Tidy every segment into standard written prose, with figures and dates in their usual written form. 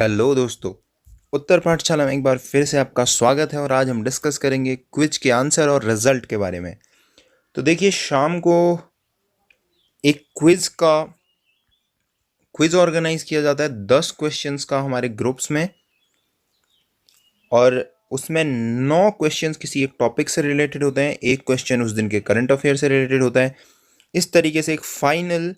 Hello दोस्तों। उत्तर पाठशाला में एक बार फिर से आपका स्वागत है और आज हम डिस्कस करेंगे क्विज के आंसर और रिजल्ट के बारे में। तो देखिए, शाम को एक क्विज ऑर्गेनाइज किया जाता है 10 क्वेश्चंस का हमारे ग्रुप्स में, और उसमें 9 क्वेश्चंस किसी एक टॉपिक से रिलेटेड होते हैं, एक क्वेश्चन उस दिन के करंट अफेयर से रिलेटेड होता है। इस तरीके से एक फाइनल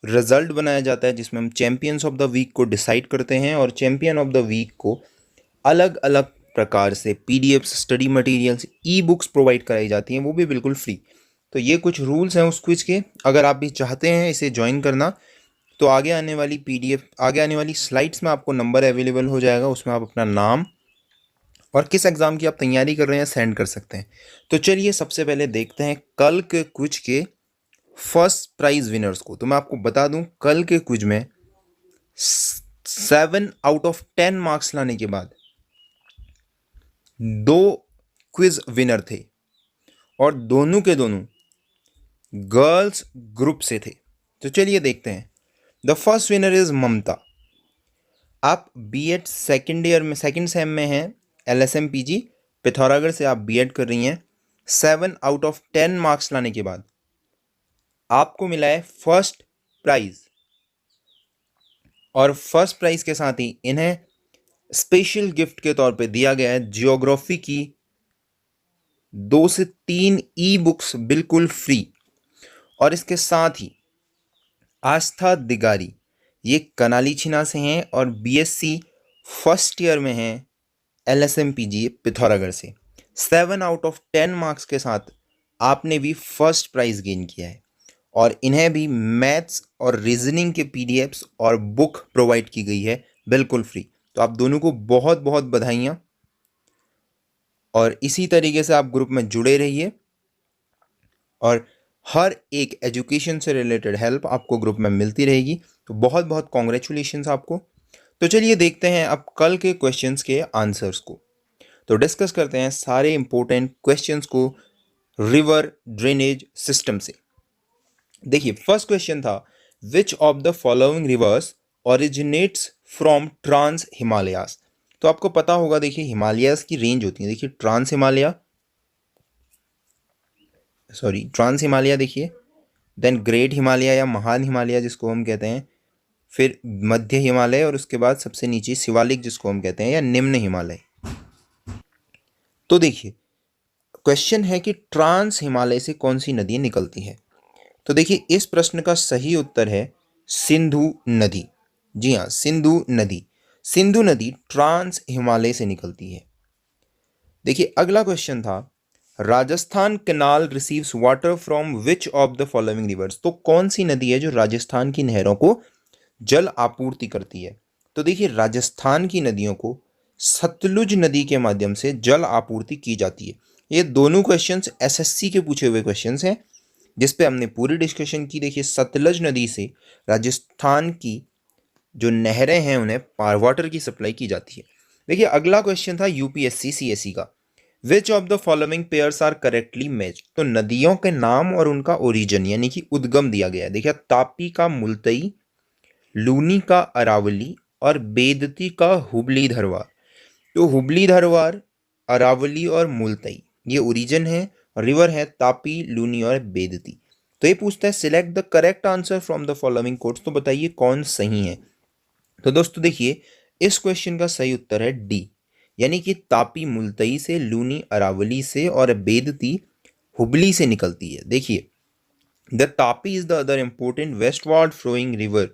रिजल्ट बनाया जाता है जिसमें हम चैंपियंस ऑफ द वीक को डिसाइड करते हैं, और चैंपियन ऑफ द वीक को अलग अलग प्रकार से PDFs, study materials, e books provide कराई जाती हैं, वो भी बिल्कुल फ्री। तो ये कुछ रूल्स हैं उस क्विज के। अगर आप भी चाहते हैं इसे ज्वाइन करना तो आगे आने वाली आगे आने वाली स्लाइड्स में आपको नंबर अवेलेबल हो जाएगा, उसमें आप अपना नाम और किस एग्ज़ाम की आप तैयारी कर रहे हैं सेंड कर सकते हैं। तो चलिए सबसे पहले देखते हैं कल के क्विज के फर्स्ट प्राइज विनर्स को। तो मैं आपको बता दूं, कल के क्विज में 7/10 मार्क्स लाने के बाद 2 क्विज विनर थे, और दोनों के दोनों गर्ल्स ग्रुप से थे। तो चलिए देखते हैं। द फर्स्ट विनर इज ममता। आप बीएड सेकेंड ईयर में, सेकेंड सेम में हैं, LSM-PG पिथौरागढ़ से आप बीएड कर रही हैं। 7/10 मार्क्स लाने के बाद आपको मिला है फर्स्ट प्राइज, और फर्स्ट प्राइज के साथ ही इन्हें स्पेशल गिफ्ट के तौर पे दिया गया है जियोग्राफी की 2 से 3 ई बुक्स बिल्कुल फ्री। और इसके साथ ही आस्था दिगारी, ये कनाली छिना से हैं और बीएससी फर्स्ट ईयर में हैं, LSM-PG पिथौरागढ़ से। 7/10 मार्क्स के साथ आपने भी फर्स्ट प्राइज गेन किया है, और इन्हें भी मैथ्स और रीजनिंग के पीडीएफ्स और बुक प्रोवाइड की गई है बिल्कुल फ्री। तो आप दोनों को बहुत बहुत बधाइयाँ, और इसी तरीके से आप ग्रुप में जुड़े रहिए, और हर एक एजुकेशन से रिलेटेड हेल्प आपको ग्रुप में मिलती रहेगी। तो बहुत बहुत कॉन्ग्रेचुलेशंस आपको। तो चलिए देखते हैं अब कल के क्वेश्चंस के आंसर्स को। तो डिस्कस करते हैं सारे इंपॉर्टेंट क्वेश्चंस को रिवर ड्रेनेज सिस्टम से। देखिए, फर्स्ट क्वेश्चन था, which of the following rivers originates from trans Himalayas. तो आपको पता होगा, देखिए हिमालयास की रेंज होती है, देखिए ट्रांस हिमालय देखिए, देन ग्रेट हिमालय या महान हिमालय जिसको हम कहते हैं, फिर मध्य हिमालय, और उसके बाद सबसे नीचे शिवालिक जिसको हम कहते हैं, या निम्न हिमालय। तो देखिए क्वेश्चन है कि ट्रांस हिमालय से कौन सी नदी निकलती है। तो देखिए इस प्रश्न का सही उत्तर है सिंधु नदी। जी हाँ, सिंधु नदी ट्रांस हिमालय से निकलती है। देखिए अगला क्वेश्चन था, Rajasthan canal receives water from which of the following reverse. तो कौन सी नदी है जो राजस्थान की नहरों को जल आपूर्ति करती है। तो देखिए राजस्थान की नदियों को सतलुज नदी के माध्यम से जल आपूर्ति की जाती है। ये दोनों क्वेश्चंस SSC के पूछे हुए क्वेश्चंस हैं, जिस पे हमने पूरी डिस्कशन की। देखिए सतलुज नदी से राजस्थान की जो नहरें हैं उन्हें वाटर की सप्लाई की जाती है। देखिए अगला क्वेश्चन था UPSC CSE का, which of the following pairs are correctly matched. तो नदियों के नाम और उनका ओरिजिन यानी कि उद्गम दिया गया है। देखिए तापी का मुलतई, लूनी का अरावली, और बेदती का हुबली धरवार। तो हुबली धरवार, अरावली और मुलतई ये ओरिजिन है, रिवर है तापी, लूनी और बेदती। तो ये पूछता है select the correct answer from the following quotes. तो बताइए कौन सही है। तो दोस्तों देखिए इस क्वेश्चन का सही उत्तर है डी, यानी कि तापी मुलतई से, लूनी अरावली से, और बेदती हुबली से निकलती है। देखिए the Tapi is the other important westward flowing river,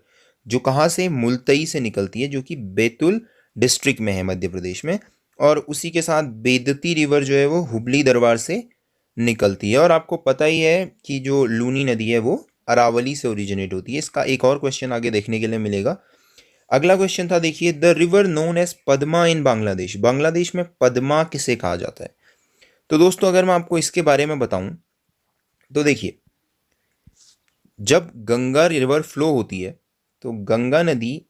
जो कहाँ से, मुलतई से निकलती है, जो कि बैतूल डिस्ट्रिक्ट में है मध्य प्रदेश में। और उसी के साथ बेदती रिवर जो है वो हुबली दरबार से निकलती है। और आपको पता ही है कि जो लूनी नदी है वो अरावली से ओरिजिनेट होती है। इसका एक और क्वेश्चन आगे देखने के लिए मिलेगा। अगला क्वेश्चन था, देखिए the river known as Padma in Bangladesh. Bangladesh में पद्मा किसे कहा जाता है। तो दोस्तों अगर मैं आपको इसके बारे में बताऊं, तो देखिए जब गंगा रिवर फ्लो होती है तो गंगा नदी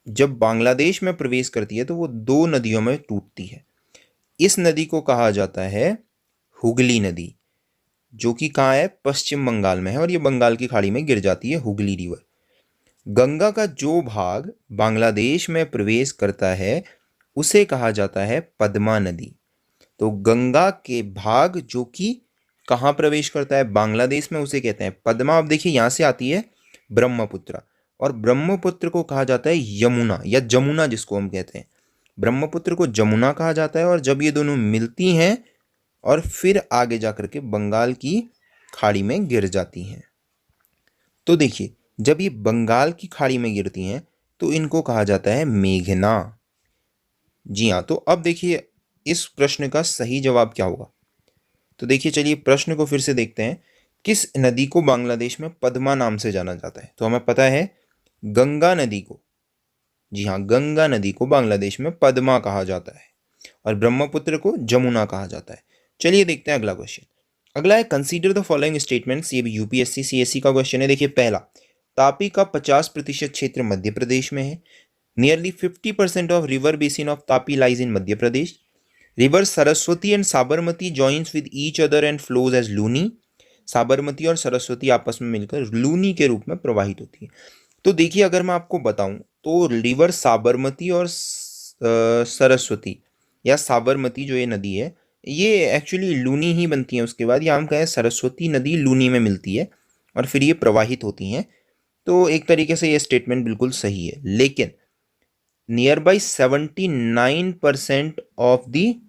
जब बांग्लादेश में प्रवेश करती है तो वो 2 नदियों में टूटती है। इस नदी को कहा जाता है हुगली नदी, जो कि कहाँ है, पश्चिम बंगाल में है, और ये बंगाल की खाड़ी में गिर जाती है हुगली रिवर। गंगा का जो भाग बांग्लादेश में प्रवेश करता है उसे कहा जाता है पद्मा नदी। तो गंगा के भाग जो कि कहाँ प्रवेश करता है, बांग्लादेश में, उसे कहते हैं पद्मा। अब देखिए यहाँ से आती है ब्रह्मपुत्र, और ब्रह्मपुत्र को कहा जाता है यमुना या जमुना जिसको हम कहते हैं। ब्रह्मपुत्र को जमुना कहा जाता है, और जब ये दोनों मिलती हैं और फिर आगे जा करके बंगाल की खाड़ी में गिर जाती हैं। तो देखिए जब ये बंगाल की खाड़ी में गिरती हैं तो इनको कहा जाता है मेघना। जी हाँ, तो अब देखिए इस प्रश्न का सही जवाब क्या होगा। तो देखिए चलिए प्रश्न को फिर से देखते हैं। किस नदी को बांग्लादेश में पद्मा नाम से जाना जाता है? तो हमें पता है गंगा नदी को, जी हाँ, गंगा नदी को बांग्लादेश में पद्मा कहा जाता है, और ब्रह्मपुत्र को जमुना कहा जाता है। चलिए देखते हैं अगला क्वेश्चन। अगला है कंसीडर द फॉलोइंग स्टेटमेंट्स। ये भी यूपीएससी सीएससी का क्वेश्चन है। देखिए पहला, तापी का 50% क्षेत्र मध्य प्रदेश में है। Nearly 50% of river basin of Tapi lies in Madhya Pradesh. River Saraswati and Sabarmati joins with each other and flows as Luni. Sabarmati और सरस्वती आपस में मिलकर लूनी के रूप में प्रवाहित होती है। तो देखिए अगर मैं आपको बताऊं तो रिवर साबरमती और सरस्वती या साबरमती जो ये नदी है ये एक्चुअली लूनी ही बनती है। उसके बाद या हम कहें सरस्वती नदी लूनी में मिलती है और फिर ये प्रवाहित होती हैं। तो एक तरीके से ये स्टेटमेंट बिल्कुल सही है, लेकिन near by 79% of the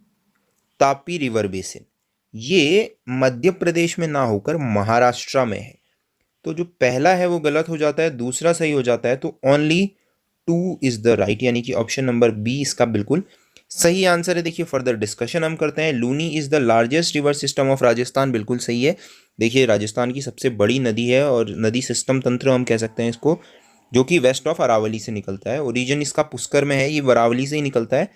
Tapi river basin ये मध्य प्रदेश में ना होकर महाराष्ट्र में है। तो जो पहला है वो गलत हो जाता है, दूसरा सही हो जाता है। तो ओनली 2 इज द राइट, यानी कि ऑप्शन नंबर बी इसका बिल्कुल सही आंसर है। देखिए फर्दर डिस्कशन हम करते हैं। Luni is the largest river system of Rajasthan, बिल्कुल सही है। देखिए राजस्थान की सबसे बड़ी नदी है और नदी सिस्टम तंत्र हम कह सकते हैं इसको, जो कि वेस्ट ऑफ अरावली से निकलता है। ओरिजिन इसका पुष्कर में है, ये वरावली से ही निकलता है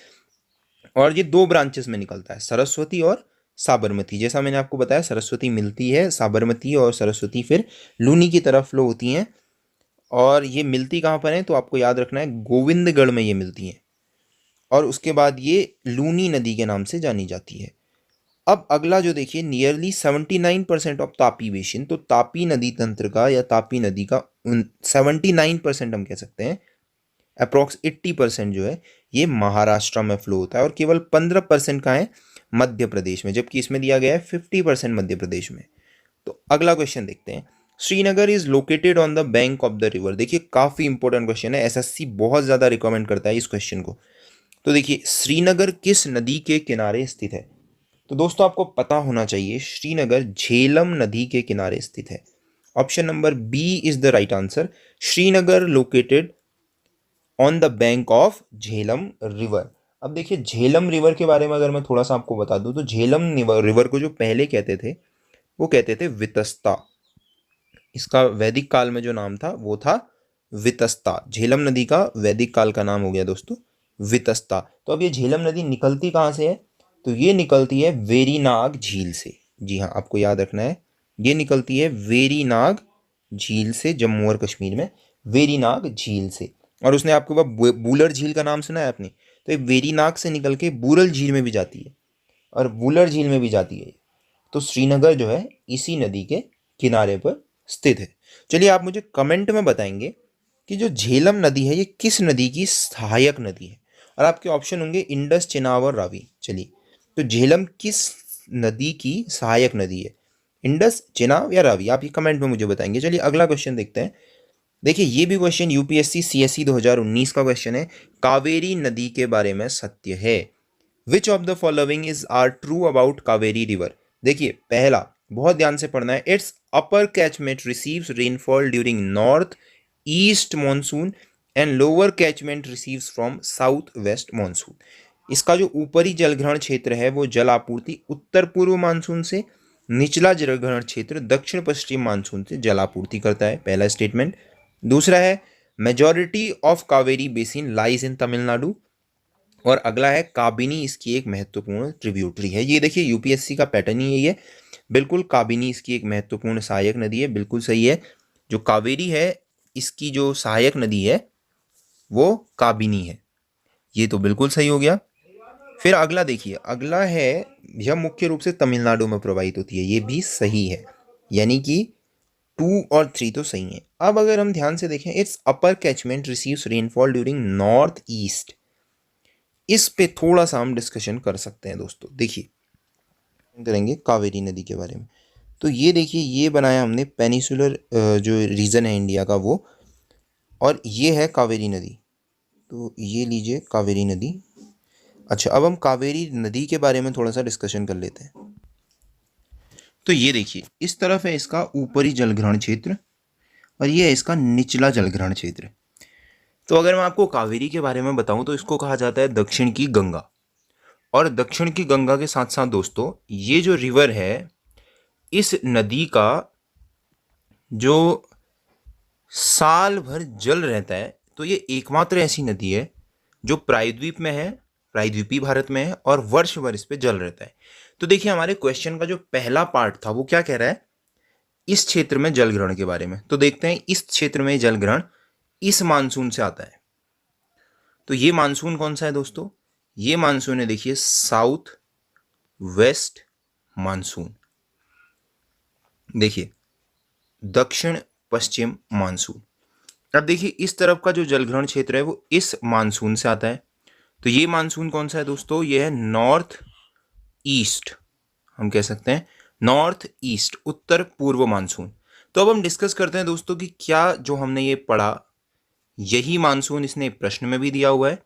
और ये 2 ब्रांचेस में निकलता है, सरस्वती और साबरमती। जैसा मैंने आपको बताया सरस्वती मिलती है साबरमती, और सरस्वती फिर लूनी की तरफ फ्लो होती हैं। और ये मिलती कहाँ पर है तो आपको याद रखना है गोविंदगढ़ में ये मिलती हैं, और उसके बाद ये लूनी नदी के नाम से जानी जाती है। अब अगला जो देखिए, नियरली 79% ऑफ तापी बेसिन, तो तापी नदी तंत्र का या तापी नदी का 79% हम कह सकते हैं, अप्रॉक्स 80% जो है ये महाराष्ट्र में फ्लो होता है, और केवल 15% का है मध्य प्रदेश में, जबकि इसमें दिया गया है 50% मध्य प्रदेश में। तो अगला क्वेश्चन देखते हैं। Srinagar is located on the bank of the river. देखिए काफ़ी इंपॉर्टेंट क्वेश्चन है, एसएससी बहुत ज़्यादा रिकमेंड करता है इस क्वेश्चन को। तो देखिए श्रीनगर किस नदी के किनारे स्थित है? तो दोस्तों आपको पता होना चाहिए श्रीनगर झेलम नदी के किनारे स्थित है। Option number B is the right answer. Srinagar located on the bank of Jhelum river. अब देखिए झेलम रिवर के बारे में अगर मैं थोड़ा सा आपको बता दूं तो झेलम रिवर को जो पहले कहते थे वो कहते थे वितस्ता। इसका वैदिक काल में जो नाम था वो था वितस्ता। झेलम नदी का वैदिक काल का नाम हो गया दोस्तों वितस्ता। तो अब ये झेलम नदी निकलती कहाँ से है? तो ये निकलती है वेरीनाग झील से। जी हाँ, आपको याद रखना है ये निकलती है वेरीनाग झील से, जम्मू और कश्मीर में वेरीनाग झील से। और उसने आपके पास बूलर झील का नाम सुना है आपने? तो ये वेरीनाग से निकल के बूरल झील में भी जाती है और बूलर झील में भी जाती है। तो श्रीनगर जो है इसी नदी के किनारे पर स्थित है। चलिए आप मुझे कमेंट में बताएंगे कि जो झेलम नदी है ये किस नदी की सहायक नदी है, और आपके ऑप्शन होंगे इंडस, चेनाब और रावी। चलिए तो झेलम किस नदी की सहायक नदी है, इंडस, चेनाब या रावी? आप ये कमेंट में मुझे बताएंगे। चलिए अगला क्वेश्चन देखते हैं। देखिए ये भी क्वेश्चन यूपीएससी सीएससी 2019 का क्वेश्चन है। कावेरी नदी के बारे में सत्य है। Which of the following is are true about Kaveri river? देखिए पहला बहुत ध्यान से पढ़ना है। Its upper catchment receives rainfall during north east monsoon and lower catchment receives from south west monsoon. इसका जो ऊपरी जलग्रहण क्षेत्र है वो जल आपूर्ति उत्तर पूर्व मानसून से, निचला जलग्रहण क्षेत्र दक्षिण पश्चिम मानसून से जल आपूर्ति करता है, पहला स्टेटमेंट। दूसरा है majority of Kaveri basin lies in Tamil Nadu, और अगला है काबिनी इसकी एक महत्वपूर्ण ट्रिब्यूटरी है। ये देखिए यूपीएससी का पैटर्न ही यही है, बिल्कुल काबिनी इसकी एक महत्वपूर्ण सहायक नदी है, बिल्कुल सही है। जो कावेरी है इसकी जो सहायक नदी है वो काबिनी है, ये तो बिल्कुल सही हो गया। फिर अगला देखिए, अगला है यह मुख्य रूप से तमिलनाडु में प्रवाहित होती है, ये भी सही है। यानी कि 2 और 3 तो सही है। अब अगर हम ध्यान से देखें, it's upper catchment receives rainfall during north east, इस पे थोड़ा सा हम डिस्कशन कर सकते हैं दोस्तों। देखिए करेंगे कावेरी नदी के बारे में। तो ये देखिए, ये बनाया हमने पेनिसुलर जो रीजन है इंडिया का वो, और ये है कावेरी नदी। तो ये लीजिए कावेरी नदी। अच्छा, अब हम कावेरी नदी के बारे में थोड़ा सा डिस्कशन कर लेते हैं। तो ये देखिए, इस तरफ है इसका ऊपरी जलग्रहण क्षेत्र और ये है इसका निचला जलग्रहण क्षेत्र। तो अगर मैं आपको कावेरी के बारे में बताऊं तो इसको कहा जाता है दक्षिण की गंगा। और दक्षिण की गंगा के साथ साथ दोस्तों, ये जो रिवर है, इस नदी का जो साल भर जल रहता है, तो ये एकमात्र ऐसी नदी है जो प्रायद्वीप में है, प्रायद्वीपीय भारत में है, और वर्ष भर इस पे जल रहता है। तो देखिए, हमारे क्वेश्चन का जो पहला पार्ट था वो क्या कह रहा है, इस क्षेत्र में जलग्रहण के बारे में। तो देखते हैं, इस क्षेत्र में जलग्रहण इस मानसून से आता है। तो ये मानसून कौन सा है दोस्तों, ये मानसून है देखिए साउथ वेस्ट मानसून। देखिए दक्षिण पश्चिम मानसून। अब देखिए, इस तरफ का जो जलग्रहण क्षेत्र है वो इस मानसून से आता है। तो ये मानसून कौन सा है दोस्तों, ये है नॉर्थ ईस्ट, हम कह सकते हैं नॉर्थ ईस्ट, उत्तर पूर्व मानसून। तो अब हम डिस्कस करते हैं दोस्तों कि क्या जो हमने ये पढ़ा, यही मानसून इसने प्रश्न में भी दिया हुआ है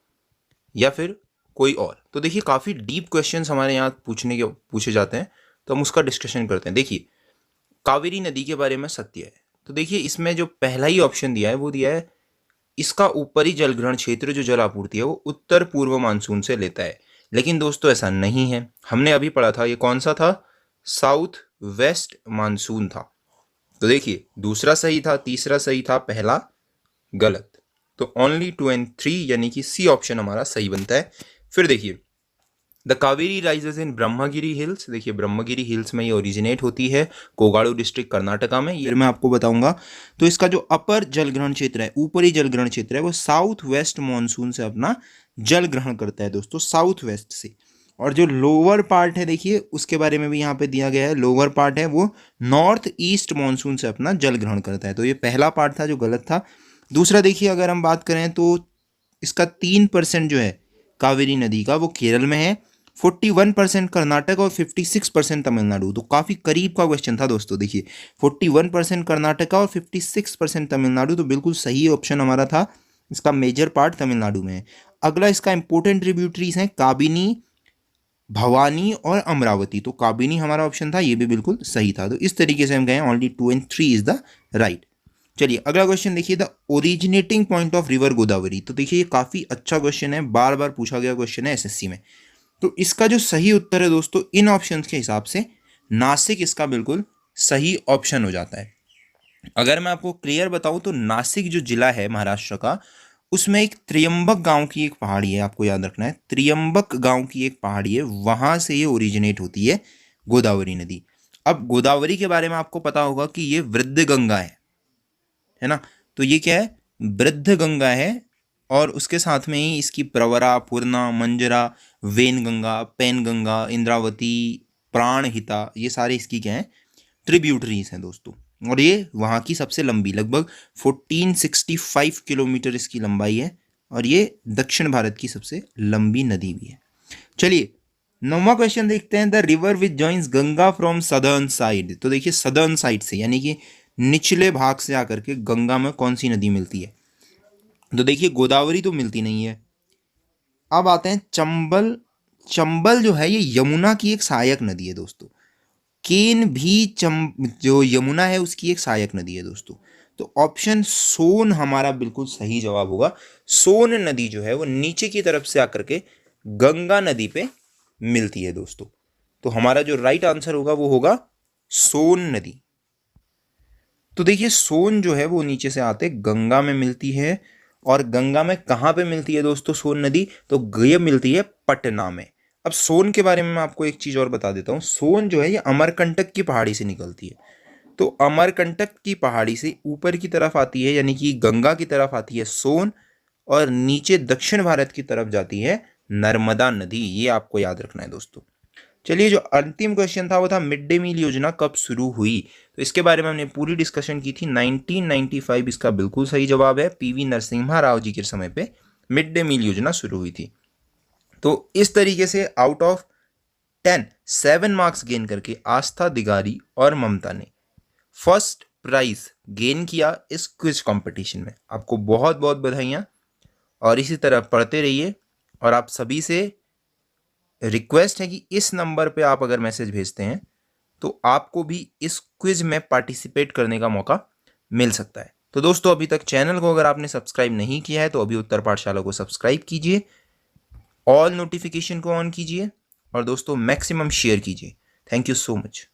या फिर कोई और। तो देखिए, काफ़ी डीप क्वेश्चंस हमारे यहाँ पूछे जाते हैं, तो हम उसका डिस्कशन करते हैं। देखिए, कावेरी नदी के बारे में सत्य है। तो देखिए, इसमें जो पहला ही ऑप्शन दिया है वो दिया है इसका ऊपरी जलग्रहण क्षेत्र जो जल आपूर्ति है वो उत्तर पूर्व मानसून से लेता है। लेकिन दोस्तों ऐसा नहीं है, हमने अभी पढ़ा था ये कौन सा था, साउथ वेस्ट मानसून था। तो देखिए, दूसरा सही था, तीसरा सही था, पहला गलत। तो ओनली 2 and 3 यानी कि सी ऑप्शन हमारा सही बनता है। फिर देखिए, the Kaveri rises in Brahmagiri hills. देखिए, ब्रह्मगिरी हिल्स में ये ओरिजिनेट होती है, कोगाड़ू डिस्ट्रिक्ट कर्नाटका में। ये मैं आपको बताऊंगा। तो इसका जो अपर जलग्रहण क्षेत्र है, ऊपरी जलग्रहण क्षेत्र है, वो साउथ वेस्ट मानसून से अपना जल ग्रहण करता है दोस्तों, साउथ वेस्ट से। और जो लोअर पार्ट है देखिए, उसके बारे में भी यहाँ पे दिया गया है, लोअर पार्ट है वो नॉर्थ ईस्ट मानसून से अपना जल ग्रहण करता है। तो ये पहला पार्ट था जो गलत था। दूसरा देखिए, अगर हम बात करें तो इसका 3% जो है कावेरी नदी का वो केरल में है, 41% कर्नाटक और 56% तमिलनाडु। तो काफ़ी करीब का क्वेश्चन था दोस्तों। देखिए, 41% कर्नाटका और 56% तमिलनाडु, तो बिल्कुल सही ऑप्शन हमारा था। इसका मेजर पार्ट तमिलनाडु में है। अगला इसका इंपॉर्टेंट ट्रिब्यूटरीज हैं काबिनी, भवानी और अमरावती। तो काबिनी हमारा ऑप्शन था, ये भी बिल्कुल सही था। तो इस तरीके से हम गए, only 2 and 3 is the right. चलिए अगला क्वेश्चन देखिए, the originating point of river Godavari. तो देखिए, ये काफ़ी अच्छा क्वेश्चन है, बार बार पूछा गया क्वेश्चन है एसएससी में। तो इसका जो सही उत्तर है दोस्तों, इन ऑप्शंस के हिसाब से नासिक इसका बिल्कुल सही ऑप्शन हो जाता है। अगर मैं आपको क्लियर बताऊं तो नासिक जो जिला है महाराष्ट्र का, उसमें एक त्र्यंबक गांव की एक पहाड़ी है, आपको याद रखना है, त्र्यंबक गांव की एक पहाड़ी है, वहां से ये ओरिजिनेट होती है गोदावरी नदी। अब गोदावरी के बारे में आपको पता होगा कि ये वृद्ध गंगा है ना। तो ये क्या है, वृद्ध गंगा है। और उसके साथ में ही इसकी प्रवरा, पूर्णा, मंजरा, वेनगंगा, पेनगंगा, इंद्रावती, प्राणहिता, ये सारे इसकी क्या है, ट्रिब्यूटरीज हैं दोस्तों। और ये वहाँ की सबसे लंबी, लगभग 1465 किलोमीटर इसकी लंबाई है, और ये दक्षिण भारत की सबसे लंबी नदी भी है। चलिए 9वां क्वेश्चन देखते हैं, the river which joins Ganga from southern side. तो देखिए, सदर्न साइड से यानी कि निचले भाग से आकर के गंगा में कौन सी नदी मिलती है। तो देखिए, गोदावरी तो मिलती नहीं है। अब आते हैं चंबल। चंबल जो है ये यमुना की एक सहायक नदी है दोस्तों। केन भी जो यमुना है उसकी एक सहायक नदी है दोस्तों। तो ऑप्शन सोन हमारा बिल्कुल सही जवाब होगा। सोन नदी जो है वो नीचे की तरफ से आकर के गंगा नदी पे मिलती है दोस्तों। तो हमारा जो राइट आंसर होगा वो होगा सोन नदी। तो देखिए, सोन जो है वो नीचे से आते गंगा में मिलती है। और गंगा में कहाँ पे मिलती है दोस्तों सोन नदी, तो ये मिलती है पटना में। अब सोन के बारे में मैं आपको एक चीज़ और बता देता हूँ। सोन जो है ये अमरकंटक की पहाड़ी से निकलती है। तो अमरकंटक की पहाड़ी से ऊपर की तरफ आती है, यानी कि गंगा की तरफ आती है सोन, और नीचे दक्षिण भारत की तरफ जाती है नर्मदा नदी। ये आपको याद रखना है दोस्तों। चलिए, जो अंतिम क्वेश्चन था वो था मिड डे मील योजना कब शुरू हुई। तो इसके बारे में हमने पूरी डिस्कशन की थी। 1995 इसका बिल्कुल सही जवाब है। पीवी नरसिम्हा राव जी के समय पे मिड डे मील योजना शुरू हुई थी। तो इस तरीके से आउट ऑफ 10 7 मार्क्स गेन करके आस्था दिगारी और ममता ने फर्स्ट प्राइज गेन किया इस क्विज कंपटीशन में। आपको बहुत बहुत बधाइयाँ, और इसी तरह पढ़ते रहिए। और आप सभी से रिक्वेस्ट है कि इस नंबर पे आप अगर मैसेज भेजते हैं तो आपको भी इस क्विज में पार्टिसिपेट करने का मौका मिल सकता है। तो दोस्तों, अभी तक चैनल को अगर आपने सब्सक्राइब नहीं किया है तो अभी उत्तर पाठशाला को सब्सक्राइब कीजिए, ऑल नोटिफिकेशन को ऑन कीजिए, और दोस्तों मैक्सिमम शेयर कीजिए। Thank you so much.